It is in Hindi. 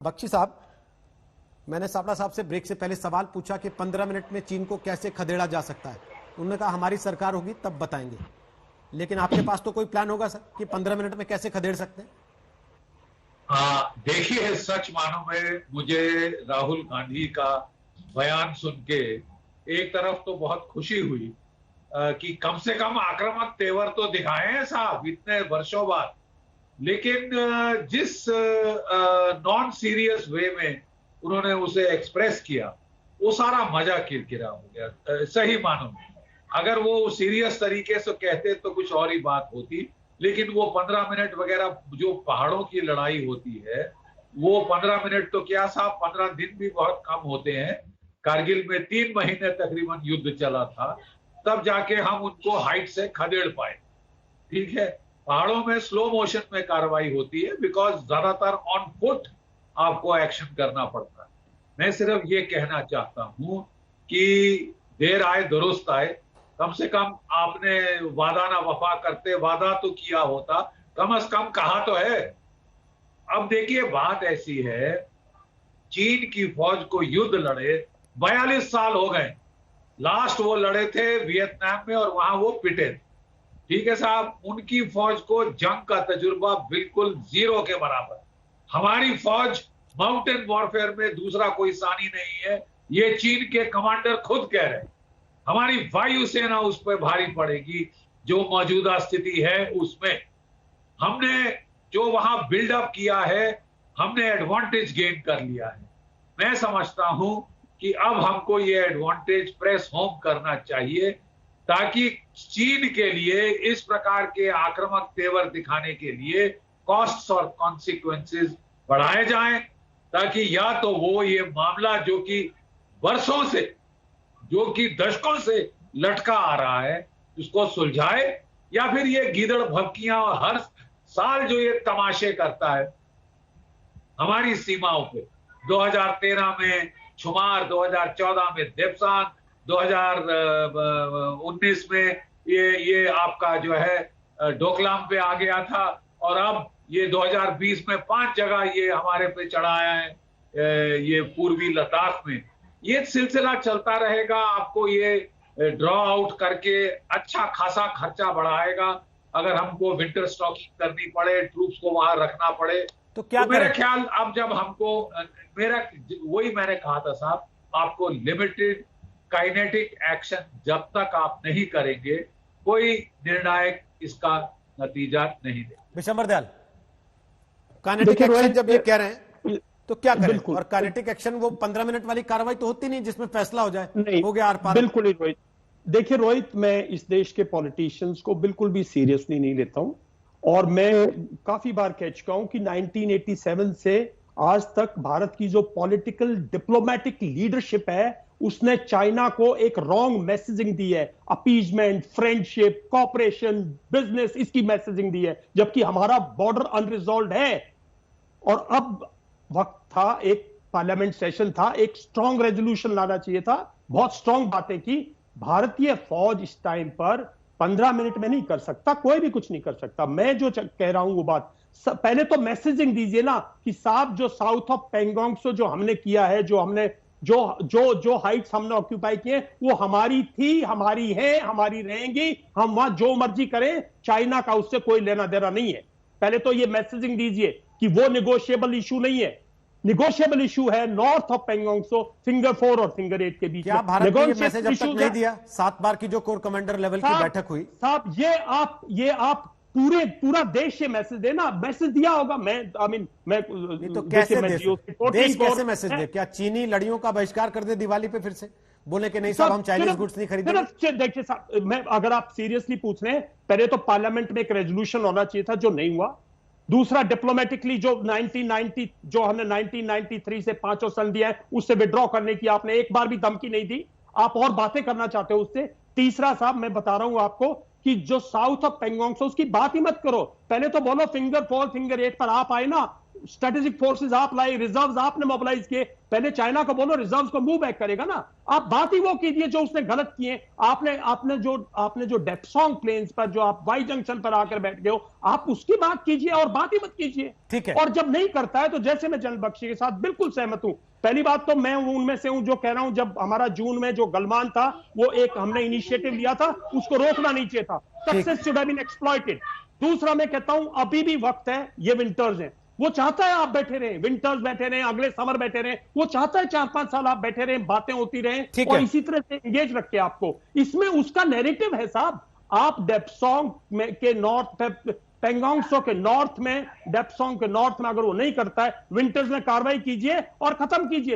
बख्शी साहब, मैंने साबड़ा साहब से ब्रेक से पहले सवाल पूछा कि 15 मिनट में चीन को कैसे खदेड़ा जा सकता है। उन्होंने कहा हमारी सरकार होगी तब बताएंगे। लेकिन आपके पास तो कोई प्लान होगा सर कि 15 मिनट में कैसे खदेड़ सकते हैं? देखिए, सच मानो में मुझे राहुल गांधी का बयान सुन के एक तरफ तो बहुत खुशी हुई कि कम से कम आक्रामक तेवर तो दिखाए हैं साहब इतने वर्षों बाद। लेकिन जिस नॉन सीरियस वे में उन्होंने उसे एक्सप्रेस किया, वो सारा मजा किरकिरा हो गया। सही मानो, अगर वो सीरियस तरीके से कहते तो कुछ और ही बात होती। लेकिन वो 15 मिनट वगैरह जो पहाड़ों की लड़ाई होती है, वो 15 मिनट तो क्या साहब, 15 दिन भी बहुत कम होते हैं। कारगिल में 3 महीने तकरीबन युद्ध चला था, तब जाके हम उनको हाइट से खदेड़ पाए। ठीक है, पहाड़ों में स्लो मोशन में कार्रवाई होती है, बिकॉज ज्यादातर ऑन फुट आपको एक्शन करना पड़ता है। मैं सिर्फ ये कहना चाहता हूं कि देर आए दुरुस्त आए। कम से कम आपने वादा ना वफा करते, वादा तो किया होता, कम से कम कहा तो है। अब देखिए, बात ऐसी है, चीन की फौज को युद्ध लड़े 42 साल हो गए। लास्ट वो लड़े थे वियतनाम में और वहां वो पिटे थे। ठीक है साहब, उनकी फौज को जंग का तजुर्बा बिल्कुल जीरो के बराबर। हमारी फौज माउंटेन वॉरफेयर में दूसरा कोई सानी नहीं है, ये चीन के कमांडर खुद कह रहे हैं। हमारी वायुसेना उस पर भारी पड़ेगी जो मौजूदा स्थिति है उसमें। हमने जो वहां बिल्डअप किया है, हमने एडवांटेज गेन कर लिया है। मैं समझता हूं कि अब हमको ये एडवांटेज प्रेस होम करना चाहिए, ताकि चीन के लिए इस प्रकार के आक्रामक तेवर दिखाने के लिए कॉस्ट्स और कॉन्सिक्वेंसेस बढ़ाए जाएं, ताकि या तो वो ये मामला जो कि वर्षों से, जो कि दशकों से लटका आ रहा है, उसको सुलझाए, या फिर ये गीदड़ भभकियां हर साल जो ये तमाशे करता है हमारी सीमाओं पे, 2013 में शुमार, 2014 में देवसान, 2019 में ये आपका जो है डोकलाम पे आ गया था, और अब ये 2020 में 5 जगह ये हमारे पे चढ़ाया है, ये पूर्वी लद्दाख में। ये सिलसिला चलता रहेगा। आपको ये ड्रॉ आउट करके अच्छा खासा खर्चा बढ़ाएगा। अगर हमको विंटर स्टॉकिंग करनी पड़े, ट्रूप्स को वहां रखना पड़े, तो क्या मेरे ख्याल अब जब हमको, वही मैंने कहा था साहब, आपको लिमिटेड काइनेटिक एक्शन जब तक आप नहीं करेंगे, कोई निर्णायक इसका नतीजा नहीं दे। विशंबर दयाल, काइनेटिक एक्शन जब ये कह रहे हैं तो क्या करें? और काइनेटिक एक्शन वो 15 मिनट वाली कार्रवाई तो होती नहीं जिसमें फैसला हो जाए, नहीं हो गया आर पार। बिल्कुल ही रोहित, देखिए रोहित, मैं इस देश के पॉलिटिशियंस को बिल्कुल भी सीरियसली नहीं लेता हूं, और मैं काफी बार कह चुका हूं कि 1987 से आज तक भारत की जो पॉलिटिकल डिप्लोमेटिक लीडरशिप है, उसने चाइना को एक रॉन्ग मैसेजिंग दी है। अपीजमेंट, फ्रेंडशिप, कॉपरेशन, बिजनेस, इसकी मैसेजिंग दी है, जबकि हमारा बॉर्डर अनरिजॉल्व है। और अब वक्त था, एक पार्लियामेंट सेशन था, एक स्ट्रांग रेजोल्यूशन लाना चाहिए था, बहुत स्ट्रांग बातें की। भारतीय फौज इस टाइम पर 15 मिनट में नहीं कर सकता, कोई भी कुछ नहीं कर सकता। मैं जो कह रहा हूं वो बात, पहले तो मैसेजिंग दीजिए ना कि साहब, जो साउथ ऑफ पेंगोंग से जो हमने किया है, जो हमने जो हाइट्स हमने ऑक्यूपाई किए, वो हमारी थी, हमारी है, हमारी रहेंगी। हम वहां जो मर्जी करें, चाइना का उससे कोई लेना देना नहीं है। पहले तो ये मैसेजिंग दीजिए कि वो निगोशिएबल इशू नहीं है। निगोशिएबल इशू है north of Pangong so finger 4 और फिंगर 8 के बीच में। भारत ने ये मैसेज अब तक नहीं दिया? 7 बार की जो कोर कमांडर लेवल की बैठक हुई साहब, ये आप पूरा देश ये मैसेज देना, मैसेज दिया होगा। मैं तो कैसे देश कैसे मैसेज दे? क्या चीनी लड़ियों का बहिष्कार कर दे दिवाली पे फिर से, बोले कि नहीं साहब हम चाइनीज गुड्स नहीं खरीदेंगे? देखिए साहब, मैं अगर आप सीरियसली पूछ रहे हैं, पहले तो पार्लियामेंट में एक रेजोल्यूशन होना चाहिए था, जो नहीं हुआ। दूसरा, डिप्लोमेटिकली जो 1993 से 5 संधियां है, उससे विड्रॉ करने की आपने एक बार भी धमकी नहीं दी। आप और बातें करना चाहते हो उससे। तीसरा साहब, मैं बता रहा हूं आपको कि जो साउथ ऑफ पेंगोंग से, उसकी बात ही मत करो। पहले तो बोलो फिंगर 4, फिंगर 8 पर आप आए ना, स्ट्रेटेजिक फोर्सेस आप लाए, रिजर्व्स आपने मोबिलाइज किए, पहले चाइना को बोलो रिजर्व्स को मूव बैक करेगा ना। आप बात ही वो कीजिए जो उसने गलत किए। आपने जो डेप्सोंग प्लेन्स पर जो आप वाई जंक्शन पर आकर बैठ गए हो, आप उसकी बात कीजिए और बात ही मत कीजिए। ठीक है। और जब नहीं करता है तो जैसे मैं जनरल बख्शी के साथ बिल्कुल सहमत हूं। पहली बात तो मैं उनमें से हूं जो कह रहा हूं जब हमारा जून में जो गलवान था वो एक हमने इनिशिएटिव लिया था, उसको रोकना नहीं चाहिए था। Success should have been exploited. दूसरा मैं कहता हूं अभी भी वक्त है, ये विंटर्स है, वो चाहता है आप बैठे रहे, विंटर्स बैठे रहे, अगले समर बैठे रहे, वो चाहता है 4-5 साल आप बैठे रहे, बातें होती रहे और इसी तरह से एंगेज रखे आपको। इसमें उसका नैरेटिव है साहब। आप डेप्सोंग में के नॉर्थ पेंगोंग त्सो के नॉर्थ में, डेप्सोंग के नॉर्थ में अगर वो नहीं करता है, विंटर्स में कार्रवाई कीजिए और खत्म कीजिए।